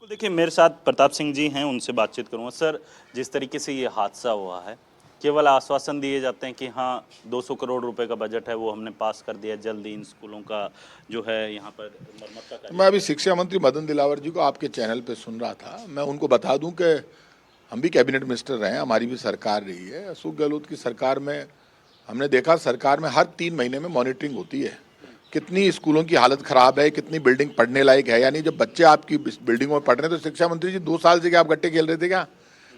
बिल्कुल, देखिए मेरे साथ प्रताप सिंह जी हैं, उनसे बातचीत करूँगा। सर, जिस तरीके से ये हादसा हुआ है, केवल आश्वासन दिए जाते हैं कि हाँ, 200 करोड़ रुपए का बजट है, वो हमने पास कर दिया, जल्द ही इन स्कूलों का जो है यहाँ पर मरम्मत का कार्य। मैं अभी शिक्षा मंत्री मदन दिलावर जी को आपके चैनल पे सुन रहा था। मैं उनको बता दूं कि हम भी कैबिनेट मिनिस्टर रहे हैं, हमारी भी सरकार रही है। अशोक गहलोत की सरकार में हमने देखा, सरकार में हर 3 महीने में मॉनिटरिंग होती है, कितनी स्कूलों की हालत खराब है, कितनी बिल्डिंग पढ़ने लायक है। यानी जब बच्चे आपकी बिल्डिंगों में पढ़ रहे हैं, तो शिक्षा मंत्री जी 2 साल से क्या आप गट्टे खेल रहे थे क्या?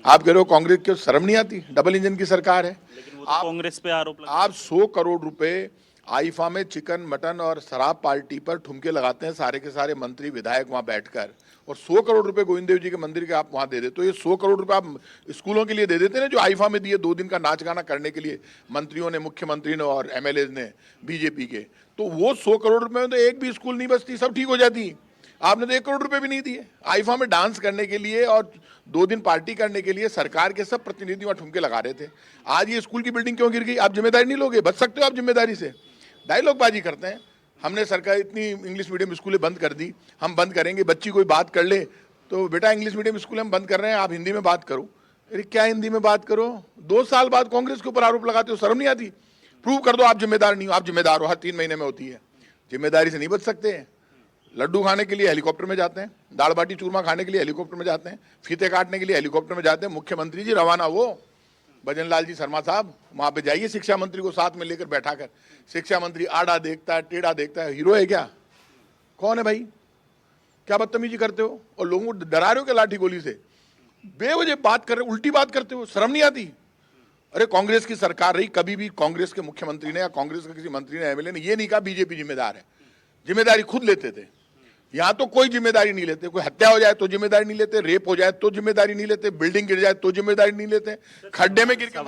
आप कह रहे हो कांग्रेस की शर्म नहीं आती? डबल इंजन की सरकार है। लेकिन वो तो कांग्रेस पे आरोप लगा। आप 100 करोड़ रुपए आईफा में चिकन मटन और शराब पार्टी पर ठुमके लगाते हैं सारे के सारे मंत्री विधायक वहां बैठकर, और 100 करोड़ रुपए गोविंद देव जी के मंदिर के आप वहां दे देते। तो ये 100 करोड़ रुपए आप स्कूलों के लिए दे देते ना, जो आईफा में दिए 2 दिन का नाच गाना करने के लिए मंत्रियों ने, मुख्यमंत्री ने और एमएलए ने बीजेपी के। तो वो 100 करोड़ रुपए में तो एक भी स्कूल नहीं बचती, सब ठीक हो जाती। आपने तो 1 करोड़ रुपए भी नहीं दिए आईफा में डांस करने के लिए, और 2 दिन पार्टी करने के लिए सरकार के सब प्रतिनिधि वहां ठुमके लगा रहे थे। आज ये स्कूल की बिल्डिंग क्यों गिर गई? आप जिम्मेदारी नहीं लोगे? बच सकते हो आप जिम्मेदारी से? डायलॉगबाजी करते हैं। हमने सरकार इतनी इंग्लिश मीडियम स्कूलें बंद कर दी, हम बंद करेंगे। बच्ची कोई बात कर ले तो बेटा इंग्लिश मीडियम स्कूल हम बंद कर रहे हैं, आप हिंदी में बात करो। अरे क्या हिंदी में बात करो? 2 साल बाद कांग्रेस के ऊपर आरोप लगाते हो, शर्म नहीं आती? प्रूव कर दो आप जिम्मेदार नहीं हो। आप जिम्मेदार हो, हर 3 महीने में होती है। जिम्मेदारी से नहीं बच सकते। लड्डू खाने के लिए हेलीकॉप्टर में जाते हैं, दाल बाटी चूरमा खाने के लिए हेलीकॉप्टर में जाते हैं, फीते काटने के लिए हेलीकॉप्टर में जाते हैं। मुख्यमंत्री जी रवाना वो भजन लाल जी शर्मा साहब, वहां पे जाइए शिक्षा मंत्री को साथ में लेकर बैठा कर। शिक्षा मंत्री आड़ा देखता है, टेढ़ा देखता है। हीरो है क्या? कौन है भाई? क्या बदतमीजी करते हो और लोगों को डरा रहे हो क्या लाठी गोली से? बेवजह बात कर रहे हो, उल्टी बात करते हो, शर्म नहीं आती? अरे कांग्रेस की सरकार रही, कभी भी कांग्रेस के मुख्यमंत्री ने या कांग्रेस के किसी मंत्री ने, एमएलए ने ये नहीं कहा बीजेपी जिम्मेदार है। जिम्मेदारी खुद लेते थे। यहाँ तो कोई जिम्मेदारी नहीं लेते। कोई हत्या हो जाए तो जिम्मेदारी नहीं लेते, रेप हो जाए तो जिम्मेदारी नहीं लेते, बिल्डिंग गिर जाए तो जिम्मेदारी नहीं लेते, खड्डे में गिर के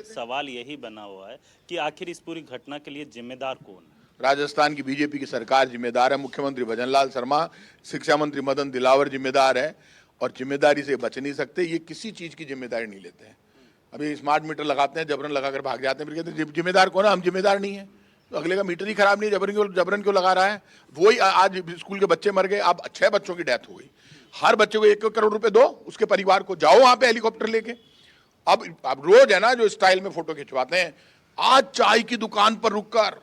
सवाल यही बना हुआ है कि आखिर इस पूरी घटना के लिए जिम्मेदार कौन है? राजस्थान की बीजेपी की सरकार जिम्मेदार है, मुख्यमंत्री भजन लाल शर्मा, शिक्षा मंत्री मदन दिलावर जिम्मेदार है, और जिम्मेदारी से बच नहीं सकते। ये किसी चीज की जिम्मेदारी नहीं लेते हैं। अभी स्मार्ट मीटर लगाते हैं, जबरन लगाकर भाग जाते हैं, फिर कहते हैं जिम्मेदार कौन है? हम जिम्मेदार नहीं है। तो अगले का मीटर ही खराब नहीं है, जबरन क्यों लगा रहा है? वही आज स्कूल के बच्चे मर गए, अब 6 बच्चों की डेथ हो गई। हर बच्चे को 1 करोड़ रुपए दो, उसके परिवार को, जाओ वहां पे हेलीकॉप्टर लेके। अब रोज है ना जो स्टाइल में फोटो खिंचवाते हैं। आज चाय की दुकान पर रुककर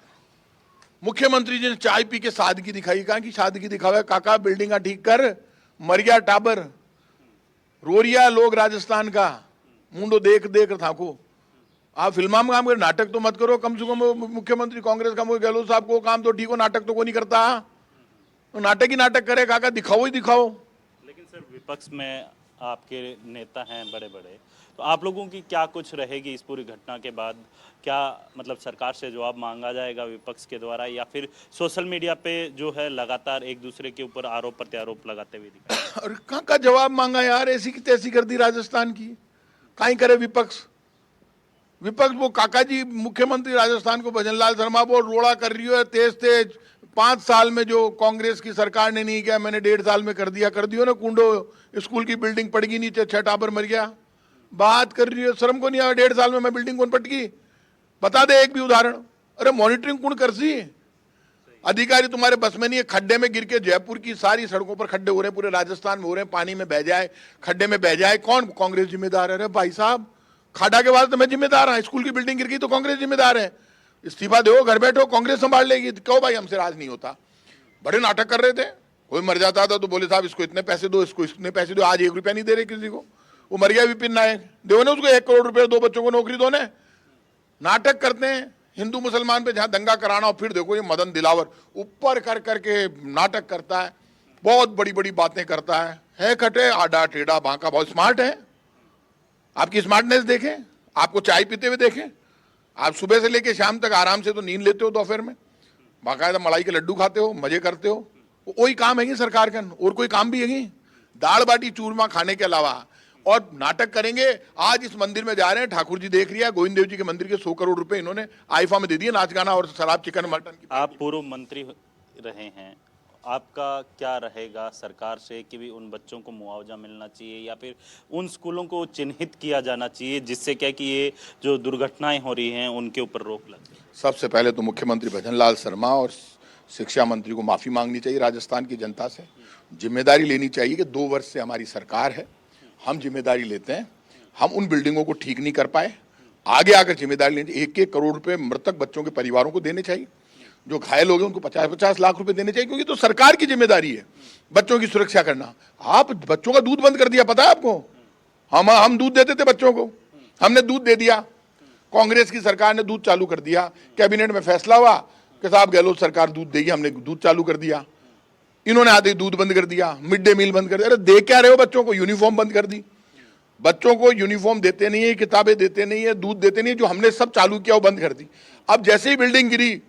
मुख्यमंत्री जी ने चाय पी के सादगी दिखाई। कहा कि सादगी दिखावे काका, बिल्डिंग ठीक कर, मर गया टाबर, रो रिया लोग राजस्थान का, मुंडो देख देख थाको। आप फिल्मा में काम कर, नाटक तो मत करो कम से कम। मुख्यमंत्री कांग्रेस का गहलोत साहब को काम तो ठीक हो, नाटक तो कोई नहीं करता। तो नाटक ही नाटक करे काका, दिखाओ ही दिखाओ। लेकिन सर, विपक्ष में आपके नेता हैं बड़े बड़े, तो आप लोगों की क्या कुछ रहेगी इस पूरी घटना के बाद? क्या मतलब सरकार से जवाब मांगा जाएगा विपक्ष के द्वारा, या फिर सोशल मीडिया पे जो है लगातार एक दूसरे के ऊपर आरोप प्रत्यारोप लगाते हुए दिखाई? और कहाँ का जवाब मांगा यार? ऐसी की तैसी कर दी राजस्थान की। कहीं करे विपक्ष? विपक्ष वो काका जी मुख्यमंत्री राजस्थान को भजन लाल शर्मा वो रोड़ा कर रही है तेज तेज। 5 साल में जो कांग्रेस की सरकार ने नहीं किया, मैंने 1.5 साल में कर दियो ना। कुंडो स्कूल की बिल्डिंग पड़ गई नीचे, 6 टाबर मर गया। बात कर रही है, शर्म को नहीं आया? 1.5 साल में मैं बिल्डिंग कौन पटकी? बता दे एक भी उदाहरण। अरे मॉनिटरिंग कौन कर सी? अधिकारी तुम्हारे बस में नहीं है। खड्डे में गिर के जयपुर की सारी सड़कों पर खड्डे हो रहे हैं, पूरे राजस्थान में हो रहे हैं। पानी में बह जाए, खड्डे में बह जाए, कौन? कांग्रेस जिम्मेदार है? अरे भाई साहब, खाड़ा के बाद तो मैं जिम्मेदार हूं। स्कूल की बिल्डिंग गिर गई तो कांग्रेस जिम्मेदार है। इस्तीफा दो, घर बैठो, कांग्रेस संभाल लेगी। कहो भाई हमसे राज नहीं होता। बड़े नाटक कर रहे थे। कोई मर जाता था तो बोले साहब इसको इतने पैसे दो, इसको इतने पैसे दो। आज 1 रुपया नहीं दे रहे किसी को। वो मर गया विपिन नायक, दो ने उसको 1 करोड़ रुपए, 2 बच्चों को नौकरी दो ने। नाटक करते हैं हिंदू मुसलमान पे, जहां दंगा कराना। और फिर देखो ये मदन दिलावर ऊपर कर करके नाटक करता है, बहुत बड़ी बड़ी बातें करता है खटे आडा टेढ़ा बांका। बहुत स्मार्ट है। आपकी स्मार्टनेस देखें, आपको चाय पीते हुए देखें। आप सुबह से लेके शाम तक आराम से तो नींद लेते हो, दोपहर में बाकायदा मलाई के लड्डू खाते हो, मजे करते हो। वही काम है सरकार का, और कोई काम भी है? दाल बाटी चूरमा खाने के अलावा और नाटक करेंगे। आज इस मंदिर में जा रहे हैं, ठाकुर जी देख रिया, गोविंद देव जी के मंदिर के 100 करोड़ रुपए इन्होंने आईफा में दे दिए, नाच गाना और शराब चिकन मटन की। आप पूर्व मंत्री रहे हैं, आपका क्या रहेगा सरकार से कि भी उन बच्चों को मुआवजा मिलना चाहिए, या फिर उन स्कूलों को चिन्हित किया जाना चाहिए जिससे क्या कि ये जो दुर्घटनाएं हो रही हैं उनके ऊपर रोक लगे? सबसे पहले तो मुख्यमंत्री भजन लाल शर्मा और शिक्षा मंत्री को माफी मांगनी चाहिए राजस्थान की जनता से, जिम्मेदारी लेनी चाहिए कि 2 वर्ष से हमारी सरकार है, हम जिम्मेदारी लेते हैं, हम उन बिल्डिंगों को ठीक नहीं कर पाए, आगे आकर जिम्मेदारी लेनी चाहिए। 1-1 करोड़ रुपए मृतक बच्चों के परिवारों को देने चाहिए, जो घायल हो गए उनको 50-50 लाख रुपए देने चाहिए, क्योंकि तो सरकार की जिम्मेदारी है बच्चों की सुरक्षा करना। आप बच्चों का दूध बंद कर दिया, पता है आपको? हम दूध देते थे बच्चों को, हमने दूध दे दिया, कांग्रेस की सरकार ने दूध चालू कर दिया, कैबिनेट में फैसला हुआ कि साहब गहलोत सरकार दूध देगी, हमने दूध चालू कर दिया। इन्होंने आते ही दूध बंद कर दिया, मिड डे मील बंद कर दिया। अरे दे क्या रहे हो बच्चों को? यूनिफॉर्म बंद कर दी, बच्चों को यूनिफॉर्म देते नहीं है, किताबें देते नहीं है, दूध देते नहीं है, जो हमने सब चालू किया वो बंद कर दी। अब जैसे ही बिल्डिंग गिरी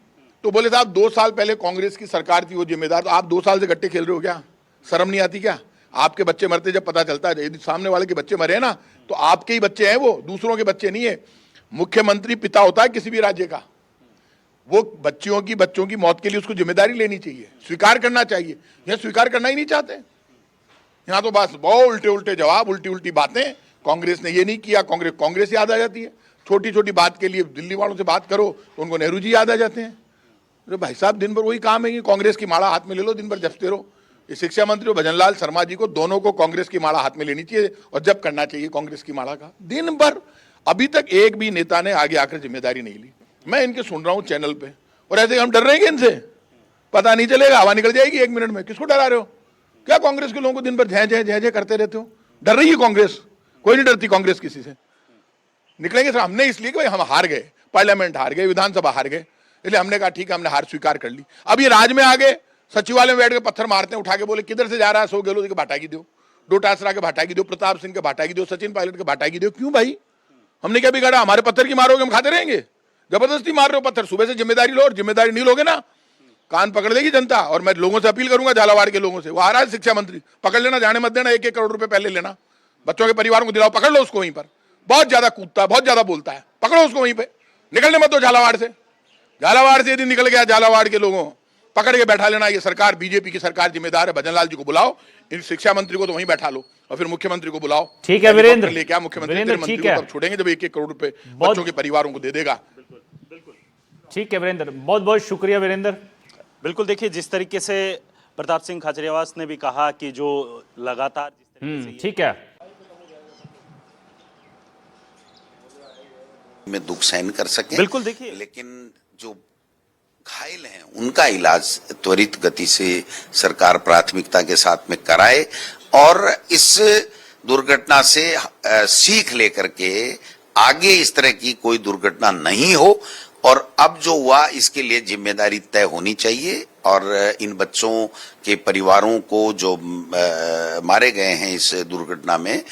तो बोले साहब 2 साल पहले कांग्रेस की सरकार थी वो जिम्मेदार, तो आप 2 साल से गट्टे खेल रहे हो क्या? शर्म नहीं आती क्या? आपके बच्चे मरते जब पता चलता है, यदि सामने वाले के बच्चे मरे ना तो आपके ही बच्चे हैं, वो दूसरों के बच्चे नहीं है। मुख्यमंत्री पिता होता है किसी भी राज्य का, वो बच्चों की मौत के लिए उसको जिम्मेदारी लेनी चाहिए, स्वीकार करना चाहिए। यह स्वीकार करना ही नहीं चाहते, यहाँ तो बस बहुत उल्टे उल्टे जवाब, उल्टी उल्टी बातें। कांग्रेस ने ये नहीं किया, कांग्रेस याद आ जाती है। छोटी छोटी बात के लिए दिल्ली वालों से बात करो तो उनको नेहरू जी याद आ जाते हैं। अरे भाई साहब, दिन भर वही काम है कि कांग्रेस की माला हाथ में ले लो, दिन भर जपते रहो। शिक्षा मंत्री और भजनलाल शर्मा जी को, दोनों को कांग्रेस की माला हाथ में लेनी चाहिए और जब करना चाहिए कांग्रेस की माला का। दिन भर अभी तक एक भी नेता ने आगे आकर जिम्मेदारी नहीं ली। मैं इनके सुन रहा हूं चैनल पे, और ऐसे हम डर रहे हैं इनसे, पता नहीं चलेगा, हवा निकल जाएगी 1 मिनट में। किसको डरा रहे हो? क्या कांग्रेस के लोगों को दिन भर जय जय करते रहते हो? डर रही है कांग्रेस? कोई नहीं डरती कांग्रेस किसी से। निकलेंगे सर, हमने इसलिए कि भाई हम हार गए, पार्लियामेंट हार गए, विधानसभा हार गए, इसलिए हमने कहा ठीक है, हमने हार स्वीकार कर ली। अब ये राज में आ गए, सचिवालय में बैठ के पत्थर मारते हैं, उठा के बोले किधर से जा रहा है, 100 गहलोत के भाटा की दो, डोटासरा के भाटा की दो, प्रताप सिंह के भाटा की दो, सचिन पायलट के भाटा की दो। क्यों भाई? हमने क्या बिगाड़ा? हमारे पत्थर की मारोगे, हम खाते रहेंगे? जबरदस्ती मार रहे हो पत्थर। सुबह से जिम्मेदारी लो, और जिम्मेदारी नहीं लोगे ना कान पकड़ लेगी जनता। और मैं लोगों से अपील करूंगा, झालावाड़ के लोगों से, वो आ रहा है शिक्षा मंत्री, पकड़ लेना, जाने मत देना, 1-1 करोड़ रुपए पहले लेना, बच्चों के परिवारों को दिलाओ, पकड़ लो उसको वहीं पर। बहुत ज्यादा कूदता है, बहुत ज्यादा बोलता है, पकड़ो उसको वहीं पे, निकलने मत दो झालावाड़ से। झालावाड़ से यदि निकल गया, झालावाड़ के लोगों पकड़ के बैठा लेना। ये सरकार, बीजेपी की सरकार जिम्मेदार है। भजनलाल जी को बुलाओ, इन शिक्षा मंत्री को तो वहीं बैठा लो, और फिर मुख्यमंत्री को बुलाओ। ठीक है वीरेंद्र, लेके आ मुख्यमंत्री, तेरे मंत्री को तब छोड़ेंगे जब 1-1 करोड़ रुपए बच्चों के परिवारों को दे देगा। ठीक है वीरेंद्र, बहुत बहुत शुक्रिया वीरेंद्र। बिल्कुल, देखिए जिस तरीके से प्रताप सिंह खाचरियावास ने भी कहा कि जो लगातार जिस तरीके से ठीक है, में दुख सहन कर सकें। बिल्कुल, देखिए लेकिन जो घायल हैं उनका इलाज त्वरित गति से सरकार प्राथमिकता के साथ में कराए, और इस दुर्घटना से सीख लेकर के आगे इस तरह की कोई दुर्घटना नहीं हो। और अब जो हुआ इसके लिए जिम्मेदारी तय होनी चाहिए, और इन बच्चों के परिवारों को जो मारे गए हैं इस दुर्घटना में,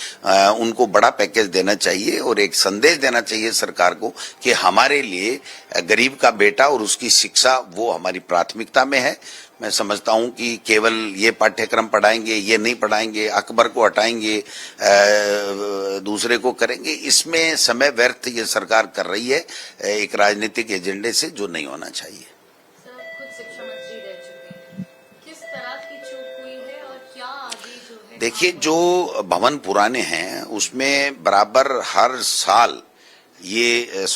उनको बड़ा पैकेज देना चाहिए, और एक संदेश देना चाहिए सरकार को कि हमारे लिए गरीब का बेटा और उसकी शिक्षा वो हमारी प्राथमिकता में है। मैं समझता हूं कि केवल ये पाठ्यक्रम पढ़ाएंगे, ये नहीं पढ़ाएंगे, अकबर को हटाएंगे, दूसरे को करेंगे, इसमें समय व्यर्थ ये सरकार कर रही है एक राजनीतिक एजेंडे से, जो नहीं होना चाहिए। सर, खुद शिक्षा मंत्री रह चुके हैं, किस तरह की चूक हुई है और क्या आगे जो है? देखिए, जो भवन पुराने हैं उसमें बराबर हर साल ये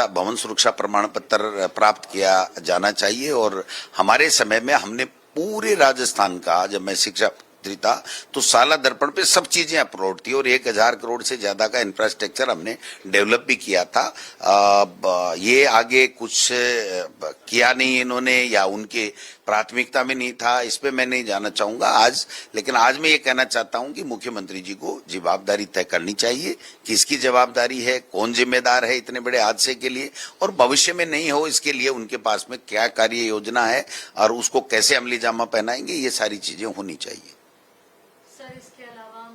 भवन सुरक्षा प्रमाण पत्र प्राप्त किया जाना चाहिए। और हमारे समय में हमने पूरे राजस्थान का, जब मैं शिक्षा मंत्री था तो साला दर्पण पे सब चीजें अपलोड थी, और 1000 करोड़ से ज्यादा का इंफ्रास्ट्रक्चर हमने डेवलप भी किया था। ये आगे कुछ किया नहीं इन्होंने, या उनके प्राथमिकता में नहीं था, इस पे मैं नहीं जाना चाहूंगा आज। लेकिन आज मैं ये कहना चाहता हूं कि मुख्यमंत्री जी को जवाबदारी तय करनी चाहिए, किसकी जवाबदारी है, कौन जिम्मेदार है इतने बड़े हादसे के लिए, और भविष्य में नहीं हो इसके लिए उनके पास में क्या कार्य योजना है और उसको कैसे अमली जामा पहनाएंगे, ये सारी चीजें होनी चाहिए। सर, इसके अलावा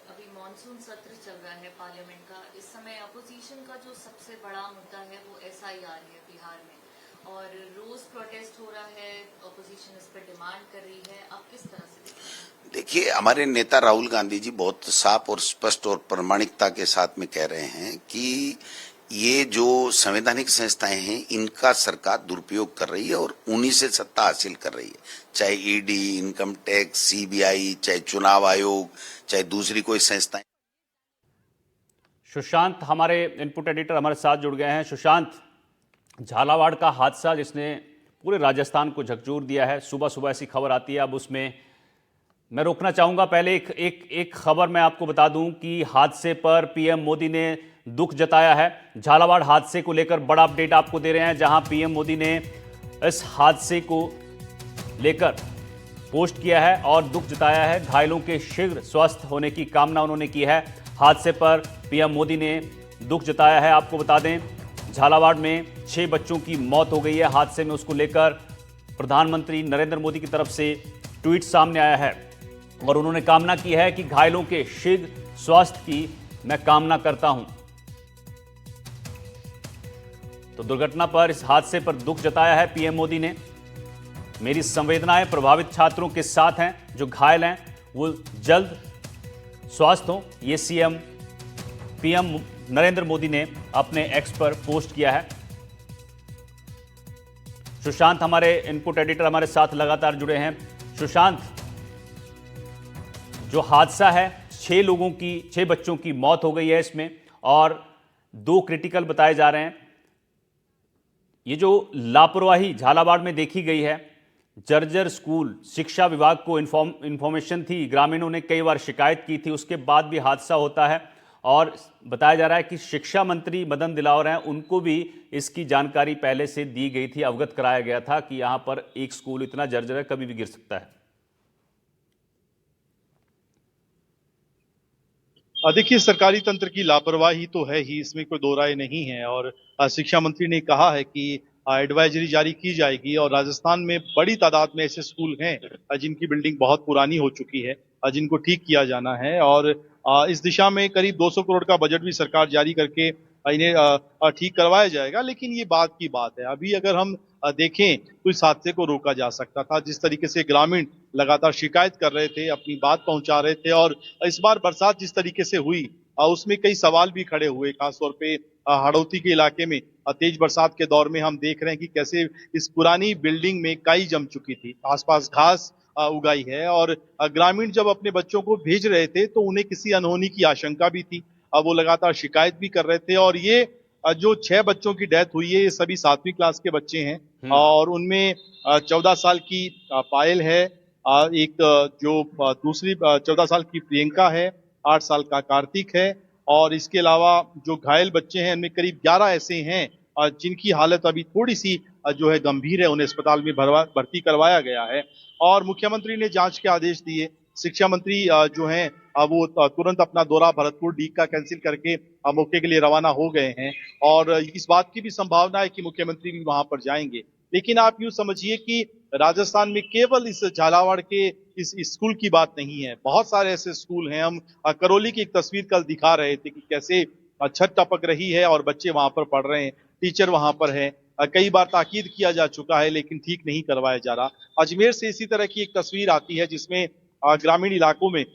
अभी मॉनसून सत्र चल रहा है पार्लियामेंट का, इस समय अपोजिशन का जो सबसे बड़ा मुद्दा है वो SIR है बिहार में, और रोज प्रोटेस्ट हो रहा है, अपोजिशन इस पर डिमांड कर रही है, आप किस तरह से देखते हैं? देखिए, हमारे नेता राहुल गांधी जी बहुत साफ और स्पष्ट और प्रामाणिकता के साथ में कह रहे हैं कि ये जो संवैधानिक संस्थाएं हैं इनका सरकार दुरुपयोग कर रही है और उन्हीं से सत्ता हासिल कर रही है, चाहे ED, इनकम टैक्स, CBI, चाहे चुनाव आयोग, चाहे दूसरी कोई संस्थाएं। सुशांत हमारे इनपुट एडिटर हमारे साथ जुड़ गए हैं। सुशांत, झालावाड़ का हादसा जिसने पूरे राजस्थान को झकझोर दिया है। सुबह सुबह ऐसी खबर आती है। अब उसमें मैं रोकना चाहूँगा, पहले एक खबर मैं आपको बता दूं कि हादसे पर पीएम मोदी ने दुख जताया है। झालावाड़ हादसे को लेकर बड़ा अपडेट आपको दे रहे हैं, जहां पीएम मोदी ने इस हादसे को लेकर पोस्ट किया है और दुख जताया है। घायलों के शीघ्र स्वस्थ होने की कामना उन्होंने की है। हादसे पर पीएम मोदी ने दुख जताया है। आपको बता दें, झालावाड़ में 6 बच्चों की मौत हो गई है हादसे में। उसको लेकर प्रधानमंत्री नरेंद्र मोदी की तरफ से ट्वीट सामने आया है और उन्होंने कामना की है कि घायलों के शीघ्र स्वास्थ्य की मैं कामना करता हूं। तो दुर्घटना पर, इस हादसे पर दुख जताया है पीएम मोदी ने। मेरी संवेदनाएं प्रभावित छात्रों के साथ हैं, जो घायल हैं वो जल्द स्वस्थ हों। ये पीएम नरेंद्र मोदी ने अपने एक्स पर पोस्ट किया है। सुशांत हमारे इनपुट एडिटर हमारे साथ लगातार जुड़े हैं। सुशांत, जो हादसा है, 6 बच्चों की मौत हो गई है इसमें और 2 क्रिटिकल बताए जा रहे हैं। ये जो लापरवाही झालावाड़ में देखी गई है, जर्जर स्कूल, शिक्षा विभाग को इंफॉर्मेशन थी, ग्रामीणों ने कई बार शिकायत की थी, उसके बाद भी हादसा होता है और बताया जा रहा है कि शिक्षा मंत्री मदन दिलावर हैं, उनको भी इसकी जानकारी पहले से दी गई थी, अवगत कराया गया था कि यहां पर एक स्कूल इतना जर्जर है, कभी भी गिर सकता है। देखिए, सरकारी तंत्र की लापरवाही तो है ही, इसमें कोई दो राय नहीं है। और शिक्षा मंत्री ने कहा है कि एडवाइजरी जारी की जाएगी और राजस्थान में बड़ी तादाद में ऐसे स्कूल हैं जिनकी बिल्डिंग बहुत पुरानी हो चुकी है, जिनको ठीक किया जाना है और इस दिशा में करीब 200 करोड़ का बजट भी सरकार जारी करके इन्हें ठीक करवाया जाएगा। लेकिन ये बात की बात है, अभी अगर हम देखें तो इस हादसे को रोका जा सकता था। जिस तरीके से ग्रामीण लगातार शिकायत कर रहे थे, अपनी बात पहुंचा रहे थे और इस बार बरसात जिस तरीके से हुई उसमें कई सवाल भी खड़े हुए, खासतौर पे हड़ौती के इलाके में तेज बरसात के दौर में हम देख रहे हैं कि कैसे इस पुरानी बिल्डिंग में काई जम चुकी थी, आसपास घास उगाई है और ग्रामीण जब अपने बच्चों को भेज रहे थे तो उन्हें किसी अनहोनी की आशंका भी थी। वो लगातार शिकायत भी कर रहे थे और ये जो 6 बच्चों की डेथ हुई है, ये सभी 7वीं क्लास के बच्चे हैं और उनमें 14 साल की पायल है, एक जो दूसरी 14 साल की प्रियंका है, 8 साल का कार्तिक है और इसके अलावा जो घायल बच्चे हैं उनमें करीब 11 ऐसे हैं जिनकी हालत अभी थोड़ी सी जो है गंभीर है, उन्हें अस्पताल में भर्ती करवाया गया है और मुख्यमंत्री ने जांच के आदेश दिए। शिक्षा मंत्री जो हैं वो तुरंत अपना दौरा भरतपुर डीग का कैंसिल करके मौके के लिए रवाना हो गए हैं और इस बात की भी संभावना है कि मुख्यमंत्री भी वहां पर जाएंगे। लेकिन आप यूं समझिए कि राजस्थान में केवल इस झालावाड़ के इस स्कूल की बात नहीं है, बहुत सारे ऐसे स्कूल हैं। हम करौली की एक तस्वीर कल दिखा रहे थे कि कैसे छत टपक रही है और बच्चे वहां पर पढ़ रहे हैं, टीचर वहां पर है, कई बार ताकीद किया जा चुका है लेकिन ठीक नहीं करवाया जा रहा। अजमेर से इसी तरह की एक तस्वीर आती है जिसमें ग्रामीण इलाकों में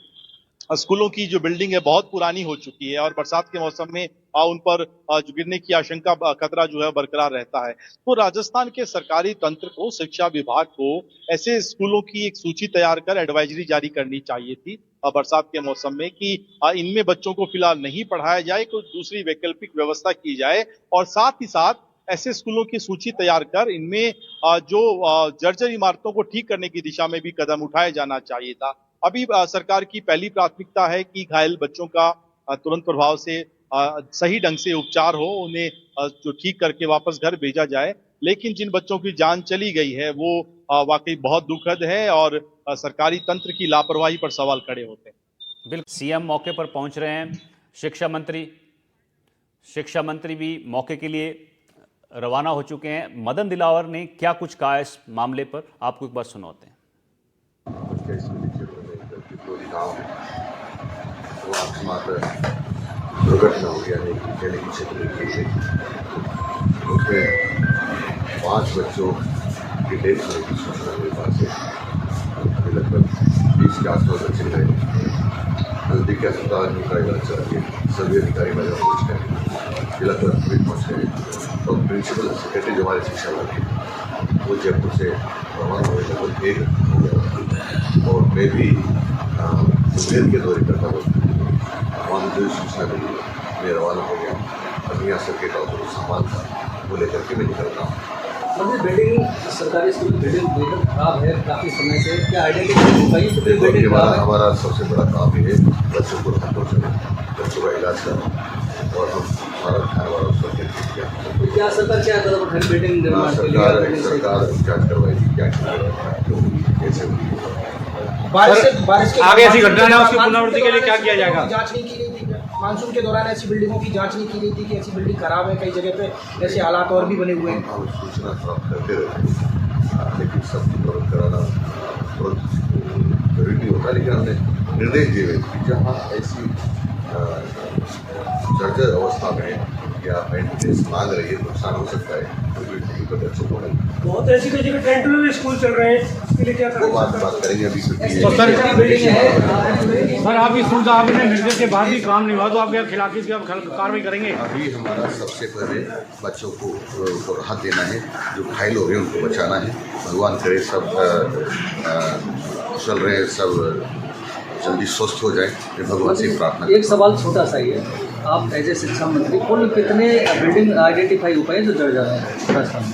स्कूलों की जो बिल्डिंग है बहुत पुरानी हो चुकी है और बरसात के मौसम में उन पर जो गिरने की आशंका, खतरा जो है बरकरार रहता है। तो राजस्थान के सरकारी तंत्र को, शिक्षा विभाग को ऐसे स्कूलों की एक सूची तैयार कर एडवाइजरी जारी करनी चाहिए थी बरसात के मौसम में कि इनमें बच्चों को फिलहाल नहीं पढ़ाया जाए, कोई दूसरी वैकल्पिक व्यवस्था की जाए और साथ ही साथ ऐसे स्कूलों की सूची तैयार कर इनमें जो जर्जर इमारतों को ठीक करने की दिशा में भी कदम उठाया जाना चाहिए था। अभी सरकार की पहली प्राथमिकता है कि घायल बच्चों का तुरंत प्रभाव से सही ढंग से उपचार हो, उन्हें जो ठीक करके वापस घर भेजा जाए। लेकिन जिन बच्चों की जान चली गई है वो वाकई बहुत दुखद है और सरकारी तंत्र की लापरवाही पर सवाल खड़े होते हैं। बिल्कुल, सीएम मौके पर पहुंच रहे हैं, शिक्षा मंत्री भी मौके के लिए रवाना हो चुके हैं। मदन दिलावर ने क्या कुछ कहा इस मामले पर, आपको एक बार सुनाते हैं। दुर्घटना हो गया कहने की क्षेत्र उसमें 5 बच्चों की डेथ होने की सूचना मेरे पास है। अभी लगभग 20 के आसपास बच्चे गए, नजदीकी अस्पताल में उनका इलाज चल रही है। सभी अधिकारी महिला पहुँच गए, जिला कलेक्टर पहुँच गए और प्रिंसिपल सेक्रेटरी जो हमारे शिक्षा मंत्री वो जयपुर से रवाना हुए, लगभग 1 हो गया और मैं भी मुंगेर के दौरे करता हूँ। वहाँ मुझे सूचना मिली, मैं रवाना हो गया। अभी यहाँ सर्किट और सामान था वो लेकर के मैं निकल रहा हूँ। मंदिर बिल्डिंग सरकारी स्कूल की बिल्डिंग बिल्कुल खराब है काफ़ी समय से, क्या आइडेंटिटी हो गई तो बिल्डिंग खराब है? हमारा सबसे बड़ा काम ये है बच्चों को राहत पहुँचाना, बच्चों का इलाज करना और हम हमारा घर वाला उसका किया। तो क्या सरकार क्या कदम उठाएगी बिल्डिंग निर्माण के लिए? सरकार जांच करवाएगी क्या कैसे हुई। बारिश के आगे ऐसी घटना है उसकी पुनरावृत्ति के लिए क्या किया जाएगा? जांच नहीं की गई थी मानसून के दौरान, ऐसी बिल्डिंगों की जांच नहीं की गई थी कि ऐसी बिल्डिंग खराब है, कई जगह पे ऐसे हालात और भी बने हुए हैं। हम सूचना प्राप्त करते रहते हैं लेकिन सबकी मदद कराना जरूरी नहीं होता, लेकिन हमने निर्देश दिए हुए कि जहाँ ऐसी जर्जर अवस्था में या मेंटेनेंस मांग रही है, नुकसान हो सकता है तो बिल्डिंग को बच्चों को बहुत ऐसी कई जगह टेंट स्कूल चल रहे हैं, इसके लिए क्या वो बात करेंगे अभी। सर आप इस सुविधा आपने निर्देश के बाद भी काम नहीं हुआ तो आप क्या खिलाफ इसकी कार्रवाई करेंगे? अभी हमारा सबसे पहले बच्चों को राहत देना है, जो घायल हो रहे हैं उनको बचाना है। भगवान करे सब कुशल रहे, सब जल्दी स्वस्थ हो जाए, ये भगवान से प्रार्थना। एक सवाल छोटा सा ही है, आप एज ए शिक्षा मंत्री कुल कितने बिल्डिंग आइडेंटिफाई हो पाए जो जर्जर है राजस्थान में?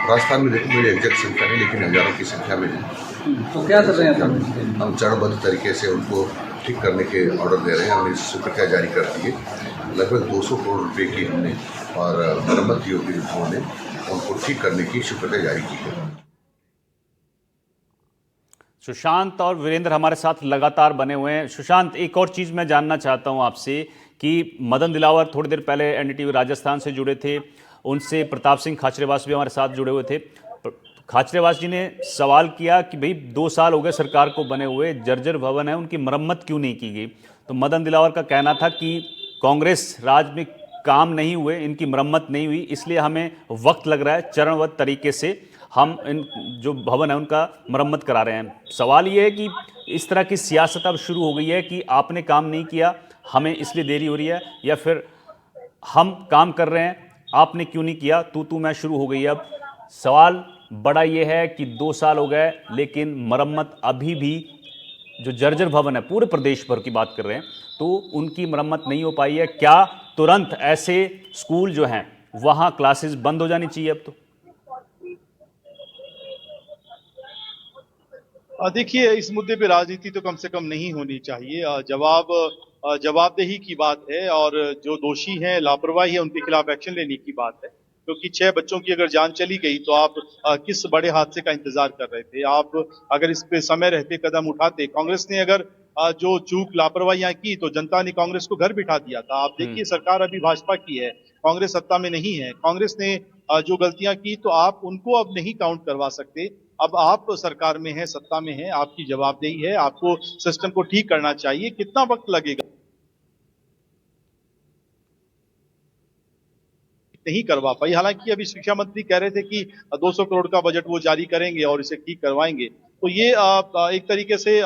राजस्थान में देखो मेरी एग्जैक्ट संख्या नहीं, लेकिन हजारों की संख्या में है। तो क्या कर रहे हैं हम चरणबद्ध तरीके से उनको ठीक करने के ऑर्डर दे रहे हैं। हमने स्वीकृतियाँ जारी कर दी है, लगभग 200 करोड़ रुपए की हमने और मरम्मत योग्य विभागों ने उनको ठीक करने की स्वीकृतियाँ जारी की है। सुशांत और वीरेंद्र हमारे साथ लगातार बने हुए हैं। सुशांत, एक और चीज़ मैं जानना चाहता हूं आपसे कि मदन दिलावर थोड़ी देर पहले एनडीटीवी राजस्थान से जुड़े थे, उनसे प्रताप सिंह खाचरेवास भी हमारे साथ जुड़े हुए थे। खाचरेवास जी ने सवाल किया कि भाई 2 साल हो गए सरकार को बने हुए, जर्जर भवन है, उनकी मरम्मत क्यों नहीं की गई? तो मदन दिलावर का कहना था कि कांग्रेस राज में काम नहीं हुए, इनकी मरम्मत नहीं हुई, इसलिए हमें वक्त लग रहा है, चरणबद्ध तरीके से हम इन जो भवन है उनका मरम्मत करा रहे हैं। सवाल ये है कि इस तरह की सियासत अब शुरू हो गई है कि आपने काम नहीं किया, हमें इसलिए देरी हो रही है, या फिर हम काम कर रहे हैं, आपने क्यों नहीं किया, तू मैं शुरू हो गई है। अब सवाल बड़ा ये है कि 2 साल हो गए लेकिन मरम्मत अभी भी, जो जर्जर भवन है पूरे प्रदेश भर की बात कर रहे हैं, तो उनकी मरम्मत नहीं हो पाई है। क्या तुरंत ऐसे स्कूल जो हैं वहाँ क्लासेस बंद हो जानी चाहिए अब? तो देखिए, इस मुद्दे पे राजनीति तो कम से कम नहीं होनी चाहिए। जवाबदेही की बात है और जो दोषी हैं, लापरवाही है, उनके खिलाफ एक्शन लेने की बात है। क्योंकि 6 बच्चों की अगर जान चली गई तो आप किस बड़े हादसे का इंतजार कर रहे थे? आप अगर इस पे समय रहते कदम उठाते, कांग्रेस ने अगर जो चूक लापरवाहियां की तो जनता ने कांग्रेस को घर बिठा दिया था। आप देखिए, सरकार अभी भाजपा की है, कांग्रेस सत्ता में नहीं है। कांग्रेस ने जो गलतियां की तो आप उनको अब नहीं काउंट करवा सकते। अब आप सरकार में हैं, सत्ता में हैं, आपकी जवाबदेही है, आपको सिस्टम को ठीक करना चाहिए। कितना वक्त लगेगा नहीं करवा पाई। हालांकि अभी शिक्षा मंत्री कह रहे थे कि 200 करोड़ का बजट वो जारी करेंगे और इसे ठीक करवाएंगे। तो ये एक तरीके से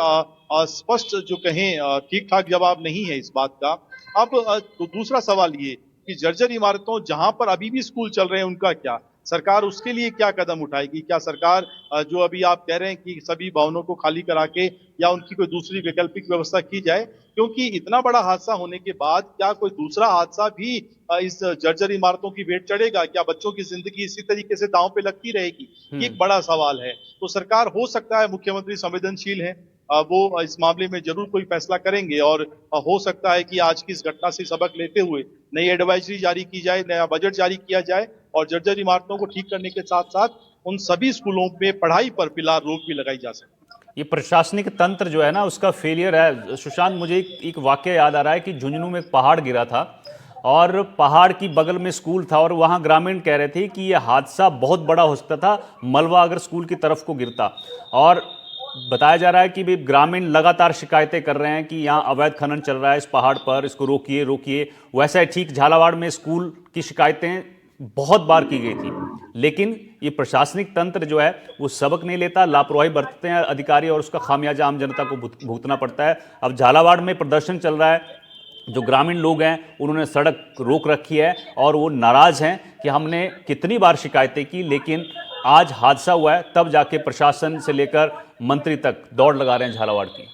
स्पष्ट जो कहें ठीक ठाक जवाब नहीं है इस बात का। अब तो दूसरा सवाल ये कि जर्जर इमारतों जहां पर अभी भी स्कूल चल रहे हैं उनका क्या? सरकार उसके लिए क्या कदम उठाएगी? क्या सरकार जो अभी आप कह रहे हैं कि सभी भवनों को खाली करा के या उनकी कोई दूसरी वैकल्पिक व्यवस्था की जाए? क्योंकि इतना बड़ा हादसा होने के बाद क्या कोई दूसरा हादसा भी इस जर्जर इमारतों की वेट चढ़ेगा? क्या बच्चों की जिंदगी इसी तरीके से दांव पे लगती रहेगी? ये एक बड़ा सवाल है। तो सरकार, हो सकता है मुख्यमंत्री संवेदनशील है, वो इस मामले में जरूर कोई फैसला करेंगे और हो सकता है कि आज की इस घटना से सबक लेते हुए नई एडवाइजरी जारी की जाए, नया बजट जारी किया जाए और जर्जर इमारतों को ठीक करने के साथ साथ उन सभी स्कूलों में पढ़ाई पर फिलहाल रोक भी लगाई जा सकती है। ये प्रशासनिक तंत्र जो है ना, उसका फेलियर है। सुशांत, मुझे एक वाकया याद आ रहा है कि झुंझुनू में एक पहाड़ गिरा था और पहाड़ की बगल में स्कूल था और वहाँ ग्रामीण कह रहे थे कि यह हादसा बहुत बड़ा हो सकता था, मलबा अगर स्कूल की तरफ को गिरता। और बताया जा रहा है कि भी ग्रामीण लगातार शिकायतें कर रहे हैं कि यहाँ अवैध खनन चल रहा है इस पहाड़ पर, इसको रोकिए रोकिए। वैसा ही ठीक झालावाड़ में स्कूल की शिकायतें बहुत बार की गई थी, लेकिन ये प्रशासनिक तंत्र जो है वो सबक नहीं लेता, लापरवाही बरतते हैं अधिकारी और उसका खामियाजा आम जनता को भुगतना पड़ता है। अब झालावाड़ में प्रदर्शन चल रहा है, जो ग्रामीण लोग हैं उन्होंने सड़क रोक रखी है और वो नाराज हैं कि हमने कितनी बार शिकायतें की, लेकिन आज हादसा हुआ है तब जाके प्रशासन से लेकर मंत्री तक दौड़ लगा रहे हैं झालावाड़ की।